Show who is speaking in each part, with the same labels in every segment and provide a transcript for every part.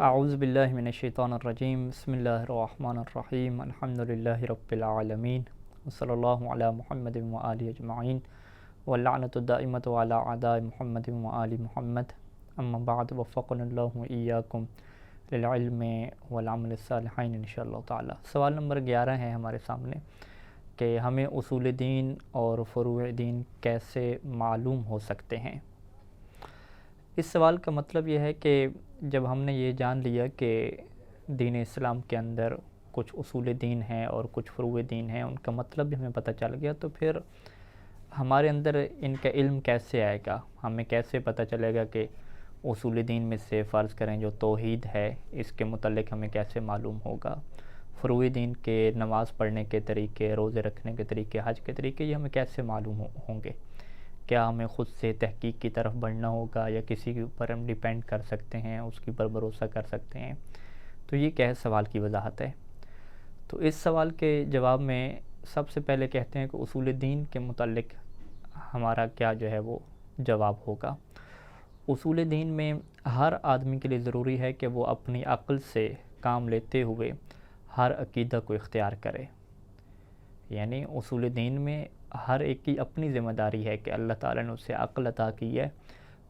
Speaker 1: اعوذ باللہ من الشیطان الرجیم بسم اللہ الرحمن الرحیم الحمدللہ رب العالمین وصلی اللہ علی محمد وآلہ اجمعین واللعنۃ الدائمۃ علی اعداء محمد وآل محمد اما بعد وفقنا اللہ وإیاکم للعلم والعمل الصالحین انشاءاللہ تعالی۔ سوال نمبر 11 ہے ہمارے سامنے کہ ہمیں اصول دین اور فروع دین کیسے معلوم ہو سکتے ہیں۔ اس سوال کا مطلب یہ ہے کہ جب ہم نے یہ جان لیا کہ دین اسلام کے اندر کچھ اصول دین ہیں اور کچھ فروع دین ہیں، ان کا مطلب بھی ہمیں پتہ چل گیا، تو پھر ہمارے اندر ان کا علم کیسے آئے گا؟ ہمیں کیسے پتہ چلے گا کہ اصول دین میں سے فرض کریں جو توحید ہے اس کے متعلق ہمیں کیسے معلوم ہوگا؟ فروع دین کے نماز پڑھنے کے طریقے، روزے رکھنے کے طریقے، حج کے طریقے، یہ ہمیں کیسے معلوم ہوں گے؟ کیا ہمیں خود سے تحقیق کی طرف بڑھنا ہوگا یا کسی کے اوپر ہم ڈیپینڈ کر سکتے ہیں، اس کے اوپر بھروسہ کر سکتے ہیں؟ تو یہ کیا ہے؟ سوال کی وضاحت ہے۔ تو اس سوال کے جواب میں سب سے پہلے کہتے ہیں کہ اصول دین کے متعلق ہمارا کیا جو ہے وہ جواب ہوگا۔ اصول دین میں ہر آدمی کے لیے ضروری ہے کہ وہ اپنی عقل سے کام لیتے ہوئے ہر عقیدہ کو اختیار کرے۔ یعنی اصول دین میں ہر ایک کی اپنی ذمہ داری ہے کہ اللہ تعالیٰ نے اسے عقل عطا کی ہے،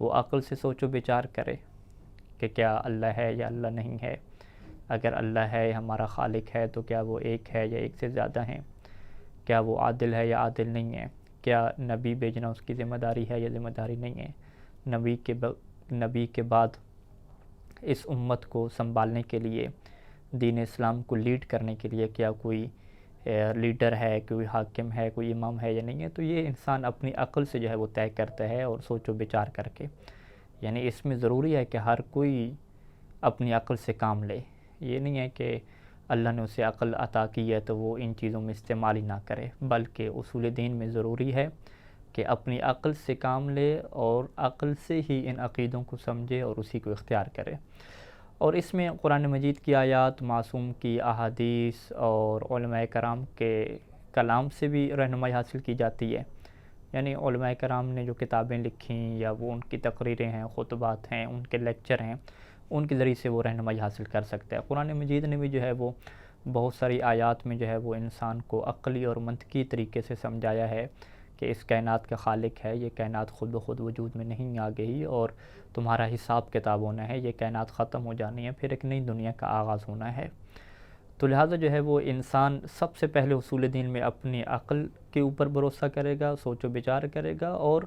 Speaker 1: وہ عقل سے سوچ و بچار کرے کہ کیا اللہ ہے یا اللہ نہیں ہے۔ اگر اللہ ہے، ہمارا خالق ہے، تو کیا وہ ایک ہے یا ایک سے زیادہ ہیں؟ کیا وہ عادل ہے یا عادل نہیں ہے؟ کیا نبی بھیجنا اس کی ذمہ داری ہے یا ذمہ داری نہیں ہے؟ نبی کے بعد اس امت کو سنبھالنے کے لیے، دین اسلام کو لیڈ کرنے کے لیے کیا کوئی لیڈر ہے، کوئی حاکم ہے، کوئی امام ہے یا نہیں ہے؟ تو یہ انسان اپنی عقل سے جو ہے وہ طے کرتا ہے اور سوچ و بچار کر کے۔ یعنی اس میں ضروری ہے کہ ہر کوئی اپنی عقل سے کام لے۔ یہ نہیں ہے کہ اللہ نے اسے عقل عطا کی ہے تو وہ ان چیزوں میں استعمال ہی نہ کرے، بلکہ اصول دین میں ضروری ہے کہ اپنی عقل سے کام لے اور عقل سے ہی ان عقیدوں کو سمجھے اور اسی کو اختیار کرے۔ اور اس میں قرآن مجید کی آیات، معصوم کی احادیث اور علماء کرام کے کلام سے بھی رہنمائی حاصل کی جاتی ہے۔ یعنی علماء کرام نے جو کتابیں لکھیں یا وہ ان کی تقریریں ہیں، خطبات ہیں، ان کے لیکچر ہیں، ان کے ذریعے سے وہ رہنمائی حاصل کر سکتا ہے۔ قرآن مجید نے بھی جو ہے وہ بہت ساری آیات میں جو ہے وہ انسان کو عقلی اور منطقی طریقے سے سمجھایا ہے کہ اس کائنات کا خالق ہے، یہ کائنات خود بخود وجود میں نہیں آ گئی اور تمہارا حساب کتاب ہونا ہے، یہ کائنات ختم ہو جانی ہے، پھر ایک نئی دنیا کا آغاز ہونا ہے۔ تو لہٰذا جو ہے وہ انسان سب سے پہلے اصول دین میں اپنی عقل کے اوپر بھروسہ کرے گا، سوچ و بچار کرے گا، اور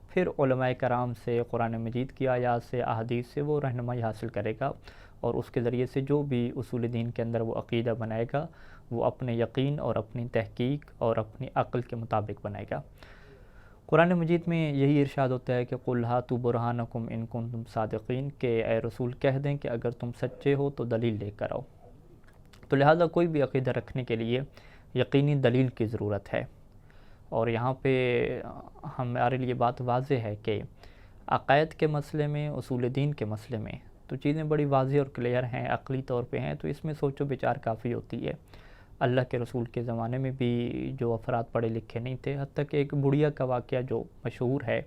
Speaker 1: پھر علماء کرام سے، قرآن مجید کی آیات سے، احادیث سے وہ رہنمائی حاصل کرے گا، اور اس کے ذریعے سے جو بھی اصول دین کے اندر وہ عقیدہ بنائے گا وہ اپنے یقین اور اپنی تحقیق اور اپنی عقل کے مطابق بنائے گا۔ قرآن مجید میں یہی ارشاد ہوتا ہے کہ قُلْ هَاتُوا بُرْهَانَكُمْ إِن كُنتُمْ صَادِقِينَ، کہ اے رسول کہہ دیں کہ اگر تم سچے ہو تو دلیل لے کر آؤ۔ تو لہٰذا کوئی بھی عقیدہ رکھنے کے لیے یقینی دلیل کی ضرورت ہے، اور یہاں پہ ہمارے لیے بات واضح ہے کہ عقائد کے مسئلے میں، اصول دین کے مسئلے میں تو چیزیں بڑی واضح اور کلیئر ہیں، عقلی طور پہ ہیں، تو اس میں سوچ و بچار کافی ہوتی ہے۔ اللہ کے رسول کے زمانے میں بھی جو افراد پڑھے لکھے نہیں تھے، حتیٰ کہ ایک بڑھیا کا واقعہ جو مشہور ہے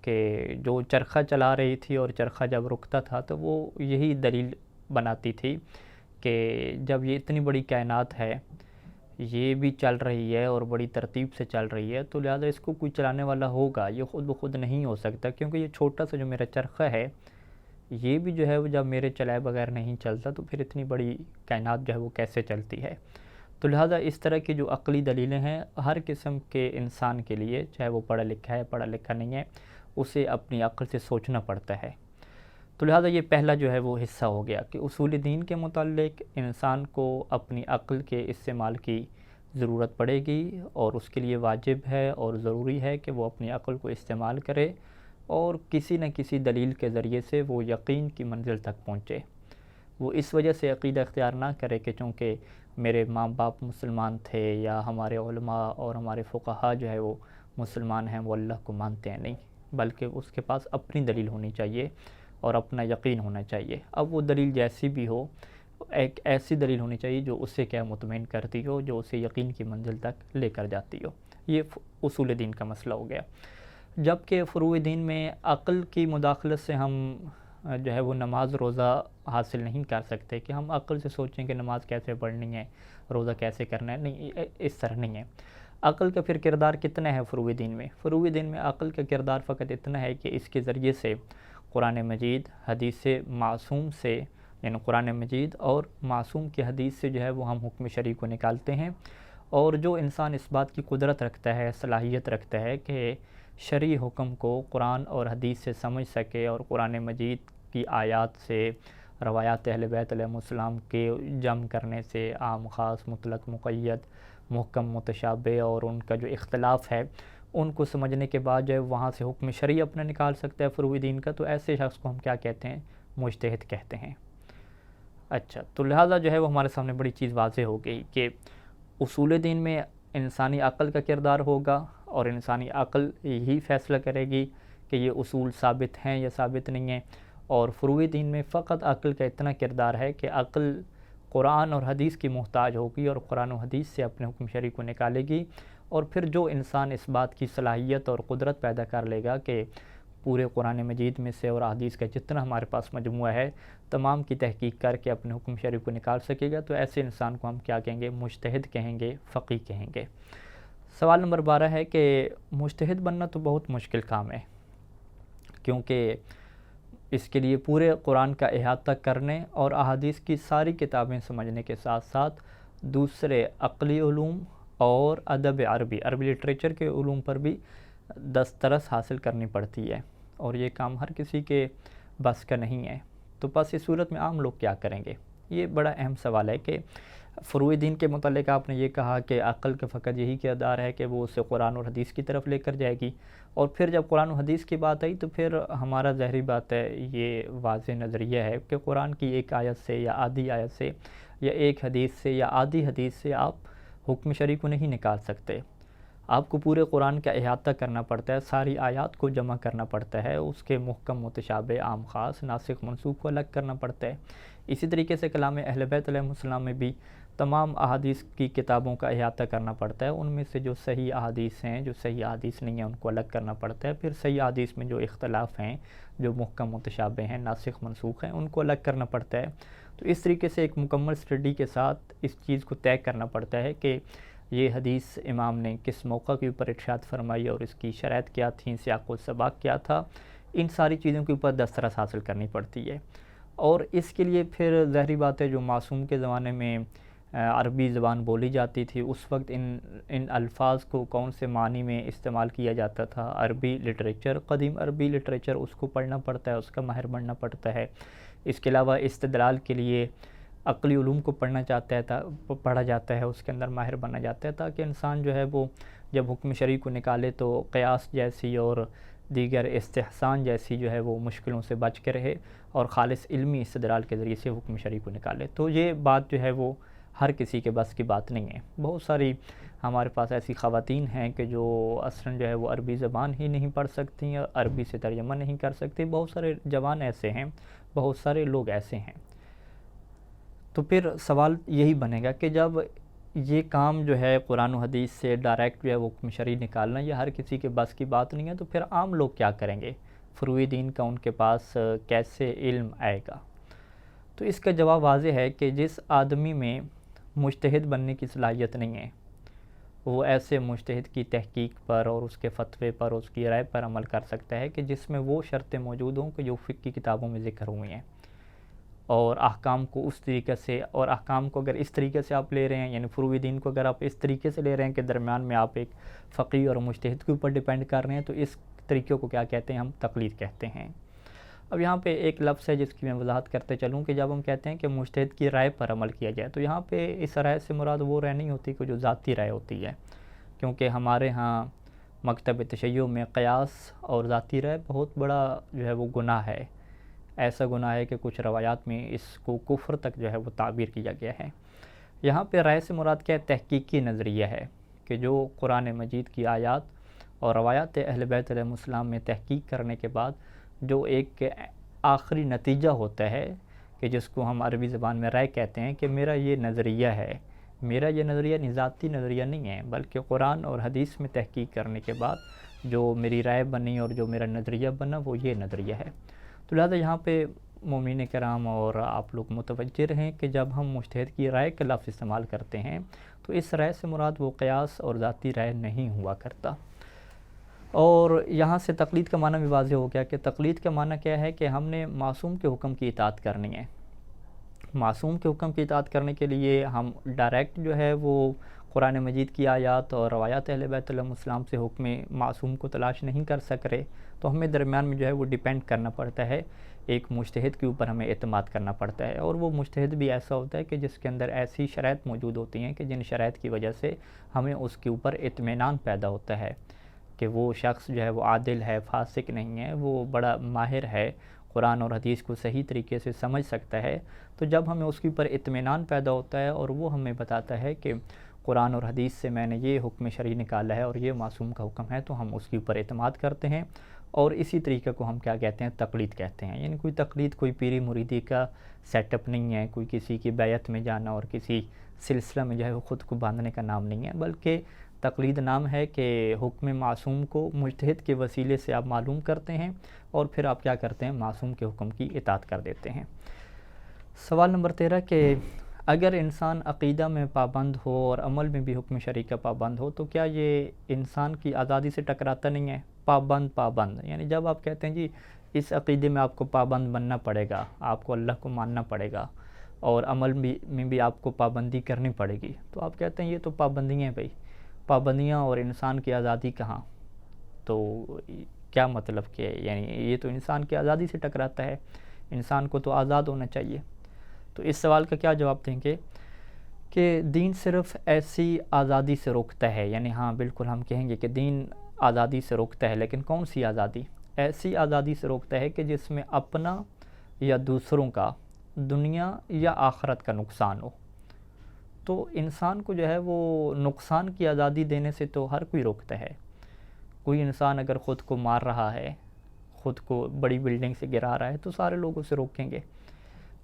Speaker 1: کہ جو چرخہ چلا رہی تھی اور چرخہ جب رکتا تھا تو وہ یہی دلیل بناتی تھی کہ جب یہ اتنی بڑی کائنات ہے، یہ بھی چل رہی ہے اور بڑی ترتیب سے چل رہی ہے، تو لہٰذا اس کو کوئی چلانے والا ہوگا، یہ خود بخود نہیں ہو سکتا، کیونکہ یہ چھوٹا سا جو میرا چرخہ ہے یہ بھی جو ہے وہ جب میرے چلائے بغیر نہیں چلتا تو پھر اتنی بڑی کائنات جو ہے وہ کیسے چلتی ہے؟ تو لہٰذا اس طرح کی جو عقلی دلیلیں ہیں ہر قسم کے انسان کے لیے، چاہے وہ پڑھا لکھا ہے، پڑھا لکھا نہیں ہے، اسے اپنی عقل سے سوچنا پڑتا ہے۔ تو لہٰذا یہ پہلا جو ہے وہ حصہ ہو گیا کہ اصول دین کے متعلق انسان کو اپنی عقل کے استعمال کی ضرورت پڑے گی، اور اس کے لیے واجب ہے اور ضروری ہے کہ وہ اپنی عقل کو استعمال کرے اور کسی نہ کسی دلیل کے ذریعے سے وہ یقین کی منزل تک پہنچے۔ وہ اس وجہ سے عقیدہ اختیار نہ کرے کہ چونکہ میرے ماں باپ مسلمان تھے یا ہمارے علماء اور ہمارے فقہا جو ہے وہ مسلمان ہیں، وہ اللہ کو مانتے ہیں، نہیں، بلکہ اس کے پاس اپنی دلیل ہونی چاہیے اور اپنا یقین ہونا چاہیے۔ اب وہ دلیل جیسی بھی ہو، ایک ایسی دلیل ہونی چاہیے جو اسے کیا مطمئن کرتی ہو، جو اسے یقین کی منزل تک لے کر جاتی ہو۔ یہ اصول دین کا مسئلہ ہو گیا۔ جبکہ فروع دین میں عقل کی مداخلت سے ہم جو ہے وہ نماز روزہ حاصل نہیں کر سکتے کہ ہم عقل سے سوچیں کہ نماز کیسے پڑھنی ہے، روزہ کیسے کرنا ہے، نہیں، اس طرح نہیں ہے۔ عقل کا پھر کردار کتنا ہے فروع دین میں؟ فروع دین میں عقل کا کردار فقط اتنا ہے کہ اس کے ذریعے سے قرآن مجید، حدیث معصوم سے، یعنی قرآن مجید اور معصوم کی حدیث سے جو ہے وہ ہم حکم شرعی کو نکالتے ہیں، اور جو انسان اس بات کی قدرت رکھتا ہے، صلاحیت رکھتا ہے کہ شرعی حکم کو قرآن اور حدیث سے سمجھ سکے اور قرآن مجید کی آیات سے، روایات اہل بیت علیہ السلام کے جمع کرنے سے عام خاص مطلق مقید محکم متشابہ اور ان کا جو اختلاف ہے ان کو سمجھنے کے بعد جو ہے وہاں سے حکم شرعی اپنا نکال سکتا ہے فروع دین کا، تو ایسے شخص کو ہم کیا کہتے ہیں؟ مجتہد کہتے ہیں۔ اچھا، تو لہٰذا جو ہے وہ ہمارے سامنے بڑی چیز واضح ہو گئی کہ اصول دین میں انسانی عقل کا کردار ہوگا اور انسانی عقل ہی فیصلہ کرے گی کہ یہ اصول ثابت ہیں یا ثابت نہیں ہیں، اور فروع دین میں فقط عقل کا اتنا کردار ہے کہ عقل قرآن اور حدیث کی محتاج ہوگی اور قرآن و حدیث سے اپنے حکم شرعی کو نکالے گی، اور پھر جو انسان اس بات کی صلاحیت اور قدرت پیدا کر لے گا کہ پورے قرآن مجید میں سے اور حدیث کا جتنا ہمارے پاس مجموعہ ہے تمام کی تحقیق کر کے اپنے حکم شرعی کو نکال سکے گا، تو ایسے انسان کو ہم کیا کہیں گے؟ مجتہد کہیں گے، فقیہ کہیں گے۔ سوال نمبر 12 ہے کہ مجتہد بننا تو بہت مشکل کام ہے، کیونکہ اس کے لیے پورے قرآن کا احاطہ کرنے اور احادیث کی ساری کتابیں سمجھنے کے ساتھ ساتھ دوسرے عقلی علوم اور ادب عربی لٹریچر کے علوم پر بھی دسترس حاصل کرنی پڑتی ہے، اور یہ کام ہر کسی کے بس کا نہیں ہے۔ تو بس اس صورت میں عام لوگ کیا کریں گے؟ یہ بڑا اہم سوال ہے کہ فروع دین کے متعلق آپ نے یہ کہا کہ عقل کا فقط یہی کردار ہے کہ وہ اسے قرآن اور حدیث کی طرف لے کر جائے گی، اور پھر جب قرآن و حدیث کی بات آئی تو پھر ہمارا ظاہری بات ہے، یہ واضح نظریہ ہے کہ قرآن کی ایک آیت سے یا آدھی آیت سے یا ایک حدیث سے یا آدھی حدیث سے آپ حکم شرعی کو نہیں نکال سکتے۔ آپ کو پورے قرآن کا احاطہ کرنا پڑتا ہے، ساری آیات کو جمع کرنا پڑتا ہے، اس کے محکم متشابہ عام خاص ناسخ منسوخ کو الگ کرنا پڑتا ہے۔ اسی طریقے سے کلام اہل بیت علیہ السلام میں بھی تمام احادیث کی کتابوں کا احاطہ کرنا پڑتا ہے، ان میں سے جو صحیح احادیث ہیں، جو صحیح احادیث نہیں ہیں، ان کو الگ کرنا پڑتا ہے، پھر صحیح احادیث میں جو اختلاف ہیں، جو محکم متشابہ ہیں، ناسخ منسوخ ہیں، ان کو الگ کرنا پڑتا ہے۔ تو اس طریقے سے ایک مکمل اسٹڈی کے ساتھ اس چیز کو طے کرنا پڑتا ہے کہ یہ حدیث امام نے کس موقع کے اوپر ارشاد فرمائی اور اس کی شرائط کیا تھیں، سیاق و سباق کیا تھا، ان ساری چیزوں کے اوپر دسترس حاصل کرنی پڑتی ہے۔ اور اس کے لیے پھر ظاہری بات ہے جو معصوم کے زمانے میں عربی زبان بولی جاتی تھی، اس وقت ان الفاظ کو کون سے معنی میں استعمال کیا جاتا تھا، عربی لٹریچر، قدیم عربی لٹریچر، اس کو پڑھنا پڑتا ہے، اس کا ماہر بننا پڑتا ہے۔ اس کے علاوہ استدلال کے لیے عقلی علوم کو پڑھا جاتا ہے، اس کے اندر ماہر بنا جاتا ہے، تاکہ انسان جو ہے وہ جب حکم شرعی کو نکالے تو قیاس جیسی اور دیگر استحسان جیسی جو ہے وہ مشکلوں سے بچ کے رہے اور خالص علمی استدلال کے ذریعے سے حکم شرعی کو نکالے۔ تو یہ بات جو ہے وہ ہر کسی کے بس کی بات نہیں ہے۔ بہت ساری ہمارے پاس ایسی خواتین ہیں کہ جو اصلاً جو ہے وہ عربی زبان ہی نہیں پڑھ سکتی، عربی سے ترجمہ نہیں کر سکتی، بہت سارے جوان ایسے ہیں، بہت سارے لوگ ایسے ہیں۔ تو پھر سوال یہی بنے گا کہ جب یہ کام جو ہے قرآن و حدیث سے ڈائریکٹ جو ہے وہ حکم شرعی نکالنا یہ ہر کسی کے بس کی بات نہیں ہے، تو پھر عام لوگ کیا کریں گے؟ فروع دین کا ان کے پاس کیسے علم آئے گا؟ تو اس کا جواب واضح ہے کہ جس آدمی میں مجتہد بننے کی صلاحیت نہیں ہے، وہ ایسے مجتہد کی تحقیق پر اور اس کے فتوے پر، اس کی رائے پر عمل کر سکتا ہے کہ جس میں وہ شرطیں موجود ہوں کہ جو فقہ کی کتابوں میں ذکر ہوئی ہیں، اور احکام کو اس طریقے سے، اور احکام کو اگر اس طریقے سے آپ لے رہے ہیں، یعنی فروع دین کو اگر آپ اس طریقے سے لے رہے ہیں کہ درمیان میں آپ ایک فقیہ اور مجتہد کے اوپر ڈیپینڈ کر رہے ہیں، تو اس طریقے کو کیا کہتے ہیں؟ ہم تقلید کہتے ہیں۔ اب یہاں پہ ایک لفظ ہے جس کی میں وضاحت کرتے چلوں کہ جب ہم کہتے ہیں کہ مجتہد کی رائے پر عمل کیا جائے، تو یہاں پہ اس رائے سے مراد وہ رائے نہیں ہوتی کہ جو ذاتی رائے ہوتی ہے، کیونکہ ہمارے ہاں مکتب تشیع میں قیاس اور ذاتی رائے بہت بڑا جو ہے وہ گناہ ہے، ایسا گناہ ہے کہ کچھ روایات میں اس کو کفر تک جو ہے وہ تعبیر کیا گیا ہے۔ یہاں پہ رائے سے مراد کیا ہے؟ تحقیقی نظریہ ہے کہ جو قرآن مجید کی آیات اور روایات اہل بیت علیہ السلام میں تحقیق کرنے کے بعد جو ایک آخری نتیجہ ہوتا ہے کہ جس کو ہم عربی زبان میں رائے کہتے ہیں کہ میرا یہ نظریہ ہے، میرا یہ نظریہ ذاتی نظریہ نہیں ہے، بلکہ قرآن اور حدیث میں تحقیق کرنے کے بعد جو میری رائے بنی اور جو میرا نظریہ بنا وہ یہ نظریہ ہے۔ تو لہٰذا یہاں پہ مومنین کرام اور آپ لوگ متوجہ رہیں کہ جب ہم مجتہد کی رائے کا لفظ استعمال کرتے ہیں تو اس رائے سے مراد وہ قیاس اور ذاتی رائے نہیں ہوا کرتا۔ اور یہاں سے تقلید کا معنی بھی واضح ہو گیا کہ تقلید کا معنی کیا ہے کہ ہم نے معصوم کے حکم کی اطاعت کرنی ہے۔ معصوم کے حکم کی اطاعت کرنے کے لیے ہم ڈائریکٹ جو ہے وہ قرآن مجید کی آیات اور روایات اہل بیت علیہم السلام سے حکم معصوم کو تلاش نہیں کر سک رہے، تو ہمیں درمیان میں جو ہے وہ ڈیپینڈ کرنا پڑتا ہے، ایک مجتہد کے اوپر ہمیں اعتماد کرنا پڑتا ہے، اور وہ مجتہد بھی ایسا ہوتا ہے کہ جس کے اندر ایسی شرائط موجود ہوتی ہیں کہ جن شرائط کی وجہ سے ہمیں اس کے اوپر اطمینان پیدا ہوتا ہے کہ وہ شخص جو ہے وہ عادل ہے، فاسق نہیں ہے، وہ بڑا ماہر ہے، قرآن اور حدیث کو صحیح طریقے سے سمجھ سکتا ہے۔ تو جب ہمیں اس کے اوپر اطمینان پیدا ہوتا ہے اور وہ ہمیں بتاتا ہے کہ قرآن اور حدیث سے میں نے یہ حکم شرعی نکالا ہے اور یہ معصوم کا حکم ہے، تو ہم اس کے اوپر اعتماد کرتے ہیں، اور اسی طریقے کو ہم کیا کہتے ہیں؟ تقلید کہتے ہیں۔ یعنی کوئی تقلید کوئی پیری مریدی کا سیٹ اپ نہیں ہے، کوئی کسی کی بیعت میں جانا اور کسی سلسلہ میں جو ہے وہ خود کو باندھنے کا نام نہیں ہے، بلکہ تقلید نام ہے کہ حکم معصوم کو مجتہد کے وسیلے سے آپ معلوم کرتے ہیں اور پھر آپ کیا کرتے ہیں؟ معصوم کے حکم کی اطاعت کر دیتے ہیں۔ سوال نمبر 13 کہ اگر انسان عقیدہ میں پابند ہو اور عمل میں بھی حکم شرعی کا پابند ہو تو کیا یہ انسان کی آزادی سے ٹکراتا نہیں ہے؟ پابند یعنی جب آپ کہتے ہیں جی اس عقیدے میں آپ کو پابند بننا پڑے گا، آپ کو اللہ کو ماننا پڑے گا اور عمل میں بھی آپ کو پابندی کرنی پڑے گی، تو آپ کہتے ہیں یہ تو پابندیاں ہیں بھائی، پابندیاں اور انسان کی آزادی کہاں؟ تو کیا مطلب کہ یعنی یہ تو انسان کی آزادی سے ٹکراتا ہے، انسان کو تو آزاد ہونا چاہیے۔ تو اس سوال کا کیا جواب دیں گے کہ دین صرف ایسی آزادی سے روکتا ہے، یعنی ہاں بالکل ہم کہیں گے کہ دین آزادی سے روکتا ہے، لیکن کون سی آزادی؟ ایسی آزادی سے روکتا ہے کہ جس میں اپنا یا دوسروں کا، دنیا یا آخرت کا نقصان ہو۔ تو انسان کو جو ہے وہ نقصان کی آزادی دینے سے تو ہر کوئی روکتا ہے۔ کوئی انسان اگر خود کو مار رہا ہے، خود کو بڑی بلڈنگ سے گرا رہا ہے تو سارے لوگ اسے روکیں گے۔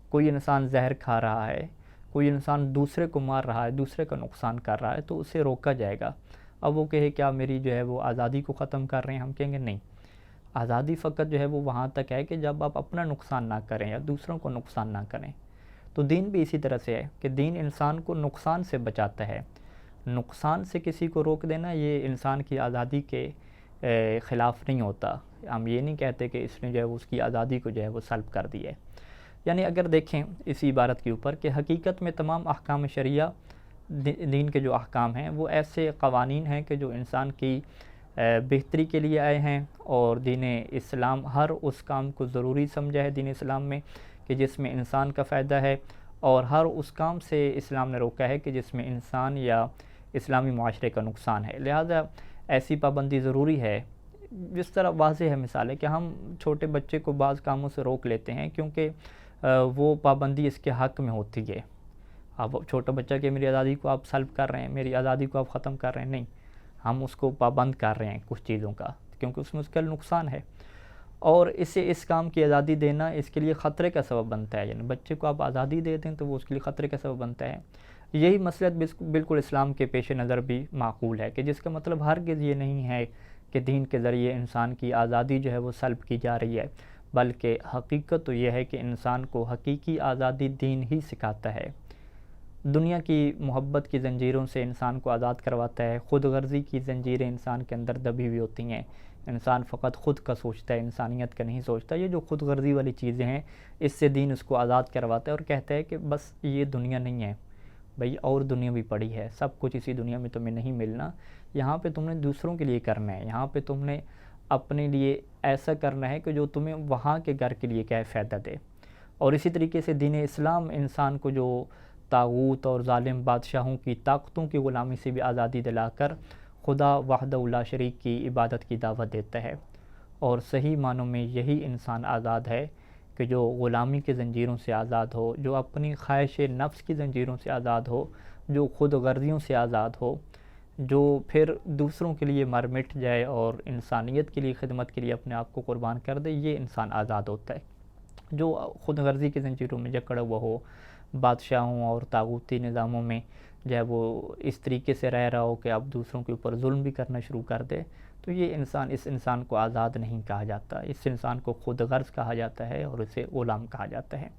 Speaker 1: کوئی انسان زہر کھا رہا ہے، کوئی انسان دوسرے کو مار رہا ہے، دوسرے کا نقصان کر رہا ہے تو اسے روکا جائے گا۔ اب وہ کہے کیا میری جو ہے وہ آزادی کو ختم کر رہے ہیں؟ ہم کہیں گے نہیں، آزادی فقط جو ہے وہ وہاں تک ہے کہ جب آپ اپنا نقصان نہ کریں یا دوسروں کو نقصان نہ کریں۔ تو دین بھی اسی طرح سے ہے کہ دین انسان کو نقصان سے بچاتا ہے۔ نقصان سے کسی کو روک دینا یہ انسان کی آزادی کے خلاف نہیں ہوتا۔ ہم یہ نہیں کہتے کہ اس نے جو ہے اس کی آزادی کو جو ہے وہ سلب کر دی ہے۔ یعنی اگر دیکھیں اسی عبارت کے اوپر کہ حقیقت میں تمام احکام شرعیہ، دین کے جو احکام ہیں وہ ایسے قوانین ہیں کہ جو انسان کی بہتری کے لیے آئے ہیں، اور دین اسلام ہر اس کام کو ضروری سمجھا ہے دین اسلام میں کہ جس میں انسان کا فائدہ ہے، اور ہر اس کام سے اسلام نے روکا ہے کہ جس میں انسان یا اسلامی معاشرے کا نقصان ہے۔ لہذا ایسی پابندی ضروری ہے۔ جس طرح واضح ہے مثال ہے کہ ہم چھوٹے بچے کو بعض کاموں سے روک لیتے ہیں کیونکہ وہ پابندی اس کے حق میں ہوتی ہے۔ اب چھوٹا بچہ کہ میری آزادی کو آپ سلب کر رہے ہیں، میری آزادی کو آپ ختم کر رہے ہیں، نہیں، ہم اس کو پابند کر رہے ہیں کچھ چیزوں کا کیونکہ اس میں اس کا نقصان ہے، اور اسے اس کام کی آزادی دینا اس کے لیے خطرے کا سبب بنتا ہے۔ یعنی بچے کو آپ آزادی دے دیں تو وہ اس کے لیے خطرے کا سبب بنتا ہے۔ یہی مصلحت بالکل اسلام کے پیش نظر بھی معقول ہے کہ جس کا مطلب ہرگز یہ نہیں ہے کہ دین کے ذریعے انسان کی آزادی جو ہے وہ سلب کی جا رہی ہے، بلکہ حقیقت تو یہ ہے کہ انسان کو حقیقی آزادی دین ہی سکھاتا ہے۔ دنیا کی محبت کی زنجیروں سے انسان کو آزاد کرواتا ہے، خود غرضی کی زنجیریں انسان کے اندر دبی ہوئی ہوتی ہیں، انسان فقط خود کا سوچتا ہے، انسانیت کا نہیں سوچتا۔ یہ جو خود غرضی والی چیزیں ہیں اس سے دین اس کو آزاد کرواتا ہے اور کہتا ہے کہ بس یہ دنیا نہیں ہے بھئی، اور دنیا بھی پڑی ہے، سب کچھ اسی دنیا میں تمہیں نہیں ملنا، یہاں پہ تم نے دوسروں کے لیے کرنا ہے، یہاں پہ تم نے اپنے لیے ایسا کرنا ہے کہ جو تمہیں وہاں کے گھر کے لیے کیا ہے فائدہ دے۔ اور اسی طریقے سے دین اسلام انسان کو جو طاغوت اور ظالم بادشاہوں کی طاقتوں کی غلامی سے بھی آزادی دلا کر خدا وحدہ لا شریک کی عبادت کی دعوت دیتا ہے، اور صحیح معنوں میں یہی انسان آزاد ہے کہ جو غلامی کے زنجیروں سے آزاد ہو، جو اپنی خواہش نفس کی زنجیروں سے آزاد ہو، جو خود غرضیوں سے آزاد ہو، جو پھر دوسروں کے لیے مر مٹ جائے اور انسانیت کے لیے خدمت کے لیے اپنے آپ کو قربان کر دے، یہ انسان آزاد ہوتا ہے۔ جو خود غرضی کی زنجیروں میں جکڑا ہوا ہو، بادشاہوں اور طاغوتی نظاموں میں جو ہے وہ اس طریقے سے رہ رہا ہو کہ اب دوسروں کے اوپر ظلم بھی کرنا شروع کر دے، تو یہ اس انسان کو آزاد نہیں کہا جاتا، اس انسان کو خود غرض کہا جاتا ہے اور اسے غلام کہا جاتا ہے۔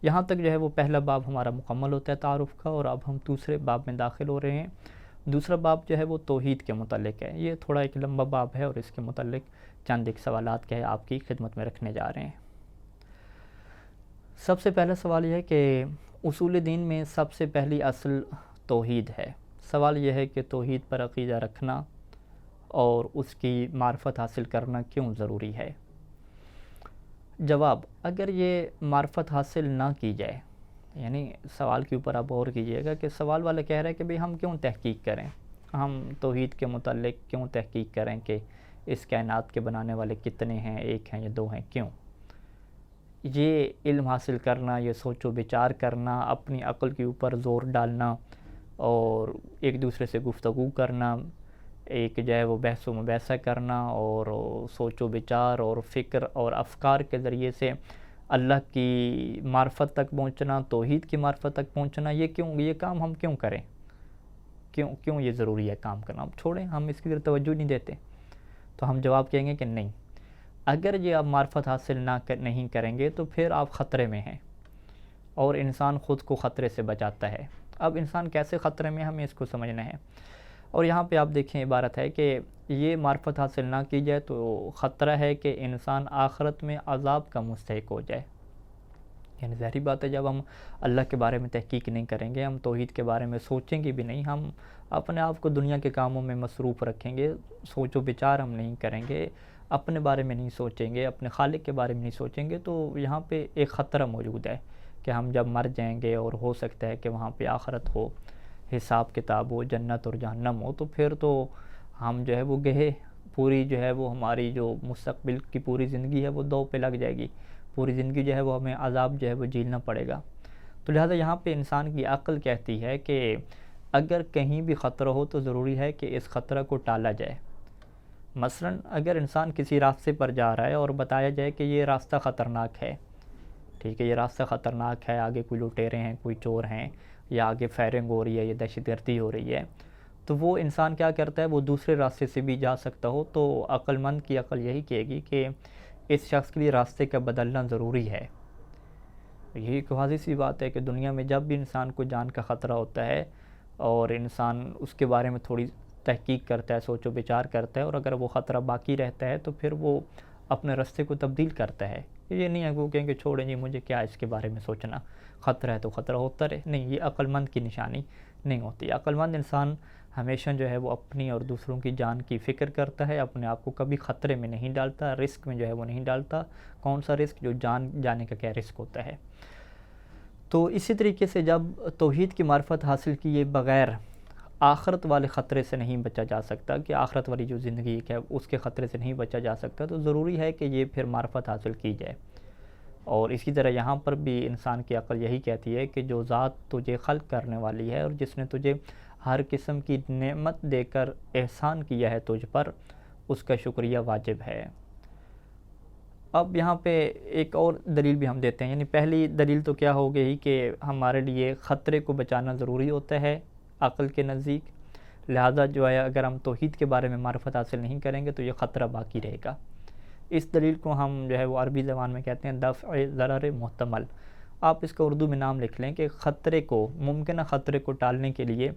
Speaker 1: یہاں تک جو ہے وہ پہلا باب ہمارا مکمل ہوتا ہے تعارف کا، اور اب ہم دوسرے باب میں داخل ہو رہے ہیں۔ دوسرا باب جو ہے وہ توحید کے متعلق ہے، یہ تھوڑا ایک لمبا باب ہے اور اس کے متعلق چند ایک سوالات کے آپ کی خدمت میں رکھنے جا رہے ہیں۔ سب سے پہلا سوال یہ ہے کہ اصول دین میں سب سے پہلی اصل توحید ہے۔ سوال یہ ہے کہ توحید پر عقیدہ رکھنا اور اس کی معرفت حاصل کرنا کیوں ضروری ہے؟ جواب، اگر یہ معرفت حاصل نہ کی جائے، یعنی سوال کے اوپر آپ غور کیجئے گا کہ سوال والا کہہ رہا ہے کہ بھئی ہم کیوں تحقیق کریں، ہم توحید کے متعلق کیوں تحقیق کریں کہ اس کائنات کے بنانے والے کتنے ہیں، ایک ہیں یا دو ہیں، کیوں؟ یہ علم حاصل کرنا، یہ سوچ و بچار کرنا، اپنی عقل کے اوپر زور ڈالنا اور ایک دوسرے سے گفتگو کرنا، ایک جو ہے وہ بحث و مباحثہ کرنا اور سوچ و بچار اور فکر اور افکار کے ذریعے سے اللہ کی معرفت تک پہنچنا، توحید کی معرفت تک پہنچنا، یہ کام ہم کیوں کریں؟ کیوں یہ ضروری ہے کام کرنا؟ ہم چھوڑیں، ہم اس کی طرف توجہ نہیں دیتے۔ تو ہم جواب کہیں گے کہ نہیں، اگر یہ آپ معرفت حاصل نہیں کریں گے تو پھر آپ خطرے میں ہیں، اور انسان خود کو خطرے سے بچاتا ہے۔ اب انسان کیسے خطرے میں، ہمیں اس کو سمجھنا ہے۔ اور یہاں پہ آپ دیکھیں عبارت ہے کہ یہ معرفت حاصل نہ کی جائے تو خطرہ ہے کہ انسان آخرت میں عذاب کا مستحق ہو جائے۔ یعنی ظاہری بات ہے، جب ہم اللہ کے بارے میں تحقیق نہیں کریں گے، ہم توحید کے بارے میں سوچیں گے بھی نہیں، ہم اپنے آپ کو دنیا کے کاموں میں مصروف رکھیں گے، سوچ و بچار ہم نہیں کریں گے، اپنے بارے میں نہیں سوچیں گے، اپنے خالق کے بارے میں نہیں سوچیں گے، تو یہاں پہ ایک خطرہ موجود ہے کہ ہم جب مر جائیں گے اور ہو سکتا ہے کہ وہاں پہ آخرت ہو، حساب کتاب ہو، جنت اور جہنم ہو، تو پھر تو ہم جو ہے وہ گہے، پوری جو ہے وہ ہماری جو مستقبل کی پوری زندگی ہے وہ دو پہ لگ جائے گی، پوری زندگی جو ہے وہ ہمیں عذاب جو ہے وہ جھیلنا پڑے گا۔ تو لہٰذا یہاں پہ انسان کی عقل کہتی ہے کہ اگر کہیں بھی خطرہ ہو تو ضروری ہے کہ اس خطرہ کو ٹالا جائے۔ مثلا اگر انسان کسی راستے پر جا رہا ہے اور بتایا جائے کہ یہ راستہ خطرناک ہے، ٹھیک ہے، یہ راستہ خطرناک ہے، آگے کوئی لٹیرے ہیں، کوئی چور ہیں، یا آگے فائرنگ ہو رہی ہے، یا دہشت گردی ہو رہی ہے، تو وہ انسان کیا کرتا ہے، وہ دوسرے راستے سے بھی جا سکتا ہو، تو عقل مند کی عقل یہی کہے گی کہ اس شخص کے لیے راستے کا بدلنا ضروری ہے۔ یہ ایک واضح سی بات ہے کہ دنیا میں جب بھی انسان کو جان کا خطرہ ہوتا ہے اور انسان اس کے بارے میں تھوڑی تحقیق کرتا ہے، سوچ و بچار کرتا ہے، اور اگر وہ خطرہ باقی رہتا ہے تو پھر وہ اپنے راستے کو تبدیل کرتا ہے۔ یہ نہیں ہے کہ وہ کہیں کہ چھوڑیں جی، مجھے کیا اس کے بارے میں سوچنا، خطرہ ہے تو خطرہ ہوتا رہے، نہیں، یہ عقل مند کی نشانی نہیں ہوتی۔ عقل مند انسان ہمیشہ جو ہے وہ اپنی اور دوسروں کی جان کی فکر کرتا ہے، اپنے آپ کو کبھی خطرے میں نہیں ڈالتا، رسک میں جو ہے وہ نہیں ڈالتا۔ کون سا رسک؟ جو جان جانے کا کیا رسک ہوتا ہے۔ تو اسی طریقے سے جب توحید کی معرفت حاصل کیے بغیر آخرت والے خطرے سے نہیں بچا جا سکتا، کہ آخرت والی جو زندگی ہے اس کے خطرے سے نہیں بچا جا سکتا، تو ضروری ہے کہ یہ پھر معرفت حاصل کی جائے۔ اور اسی طرح یہاں پر بھی انسان کی عقل یہی کہتی ہے کہ جو ذات تجھے خلق کرنے والی ہے اور جس نے تجھے ہر قسم کی نعمت دے کر احسان کیا ہے تجھ پر، اس کا شکریہ واجب ہے۔ اب یہاں پہ ایک اور دلیل بھی ہم دیتے ہیں، یعنی پہلی دلیل تو کیا ہو گئی کہ ہمارے لیے خطرے کو بچانا ضروری ہوتا ہے عقل کے نزدیک، لہذا جو ہے اگر ہم توحید کے بارے میں معرفت حاصل نہیں کریں گے تو یہ خطرہ باقی رہے گا۔ اس دلیل کو ہم جو ہے وہ عربی زبان میں کہتے ہیں دفع ضرر محتمل۔ آپ اس کا اردو میں نام لکھ لیں کہ خطرے کو، ممکنہ خطرے کو ٹالنے کے لیے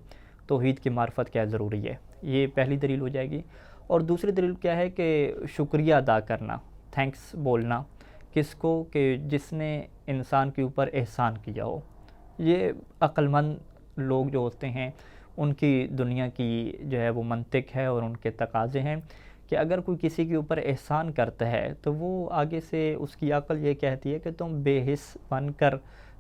Speaker 1: توحید کی معرفت کیا ضروری ہے۔ یہ پہلی دلیل ہو جائے گی۔ اور دوسری دلیل کیا ہے کہ شکریہ ادا کرنا، تھینکس بولنا، کس کو؟ کہ جس نے انسان کے اوپر احسان کیا ہو۔ یہ عقل مند لوگ جو ہوتے ہیں ان کی دنیا کی جو ہے وہ منطق ہے اور ان کے تقاضے ہیں کہ اگر کوئی کسی کے اوپر احسان کرتا ہے تو وہ آگے سے اس کی عقل یہ کہتی ہے کہ تم بے حس بن کر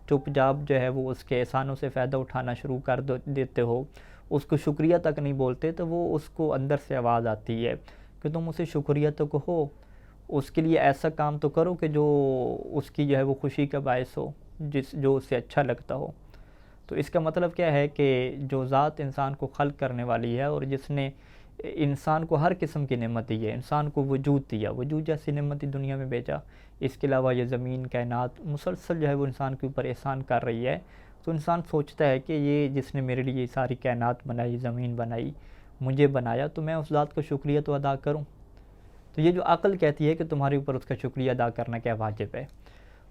Speaker 1: چپ چاپ جو ہے وہ اس کے احسانوں سے فائدہ اٹھانا شروع کر دیتے ہو، اس کو شکریہ تک نہیں بولتے، تو وہ اس کو اندر سے آواز آتی ہے کہ تم اسے شکریہ تو کہو، اس کے لیے ایسا کام تو کرو کہ جو اس کی جو ہے وہ خوشی کا باعث ہو، جو اسے اچھا لگتا ہو۔ تو اس کا مطلب کیا ہے کہ جو ذات انسان کو خلق کرنے والی ہے اور جس نے انسان کو ہر قسم کی نعمت دی ہے، انسان کو وجود دیا، وجود جیسی نعمت دنیا میں بھیجا، اس کے علاوہ یہ زمین کائنات مسلسل جو ہے وہ انسان کے اوپر احسان کر رہی ہے، تو انسان سوچتا ہے کہ یہ جس نے میرے لیے ساری کائنات بنائی، زمین بنائی، مجھے بنایا، تو میں اس ذات کا شکریہ تو ادا کروں۔ تو یہ جو عقل کہتی ہے کہ تمہارے اوپر اس کا شکریہ ادا کرنا کیا واجب ہے،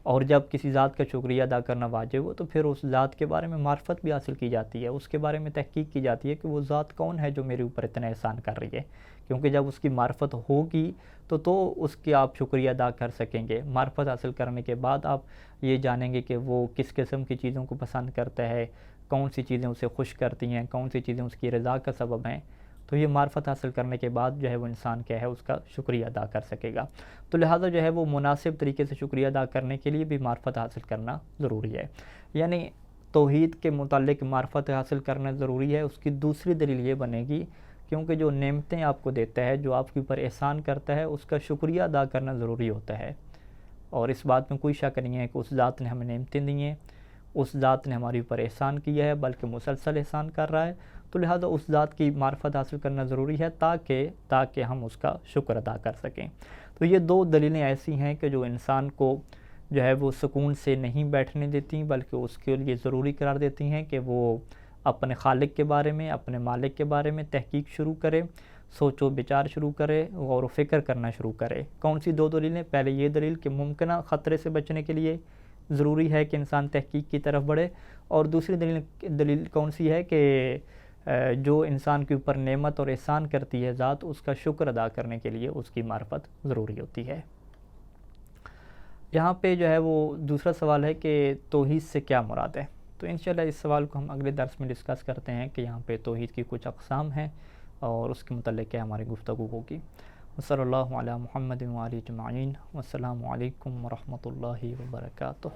Speaker 1: اور جب کسی ذات کا شکریہ ادا کرنا واجب ہو تو پھر اس ذات کے بارے میں معرفت بھی حاصل کی جاتی ہے، اس کے بارے میں تحقیق کی جاتی ہے کہ وہ ذات کون ہے جو میرے اوپر اتنا احسان کر رہی ہے، کیونکہ جب اس کی معرفت ہوگی تو اس کے آپ شکریہ ادا کر سکیں گے۔ معرفت حاصل کرنے کے بعد آپ یہ جانیں گے کہ وہ کس قسم کی چیزوں کو پسند کرتا ہے، کون سی چیزیں اسے خوش کرتی ہیں، کون سی چیزیں اس کی رضا کا سبب ہیں۔ تو یہ معرفت حاصل کرنے کے بعد جو ہے وہ انسان کیا ہے اس کا شکریہ ادا کر سکے گا۔ تو لہٰذا جو ہے وہ مناسب طریقے سے شکریہ ادا کرنے کے لیے بھی معرفت حاصل کرنا ضروری ہے، یعنی توحید کے متعلق معرفت حاصل کرنا ضروری ہے۔ اس کی دوسری دلیل یہ بنے گی کیونکہ جو نعمتیں آپ کو دیتا ہے، جو آپ کے اوپر احسان کرتا ہے، اس کا شکریہ ادا کرنا ضروری ہوتا ہے، اور اس بات میں کوئی شک نہیں ہے کہ اس ذات نے ہمیں نعمتیں دی ہیں، اس ذات نے ہمارے اوپر احسان کیا ہے، بلکہ مسلسل احسان کر رہا ہے۔ تو لہٰذا اس ذات کی معرفت حاصل کرنا ضروری ہے تاکہ ہم اس کا شکر ادا کر سکیں۔ تو یہ دو دلیلیں ایسی ہیں کہ جو انسان کو جو ہے وہ سکون سے نہیں بیٹھنے دیتی، بلکہ اس کے لیے ضروری قرار دیتی ہیں کہ وہ اپنے خالق کے بارے میں، اپنے مالک کے بارے میں تحقیق شروع کرے، سوچ و بچار شروع کرے، غور و فکر کرنا شروع کرے۔ کون سی دو دلیلیں؟ پہلے یہ دلیل کہ ممکنہ خطرے سے بچنے کے لیے ضروری ہے کہ انسان تحقیق کی طرف بڑھے، اور دوسری دلیل کون سی ہے کہ جو انسان کے اوپر نعمت اور احسان کرتی ہے ذات، اس کا شکر ادا کرنے کے لیے اس کی معرفت ضروری ہوتی ہے۔ یہاں پہ جو ہے وہ دوسرا سوال ہے کہ توحید سے کیا مراد ہے؟ تو انشاءاللہ اس سوال کو ہم اگلے درس میں ڈسکس کرتے ہیں کہ یہاں پہ توحید کی کچھ اقسام ہیں اور اس کے متعلق کیا ہماری گفتگو ہوگی۔ صلی اللہ علی محمد و آلہ اجمعین، والسلام علیکم ورحمۃ اللہ وبرکاتہ۔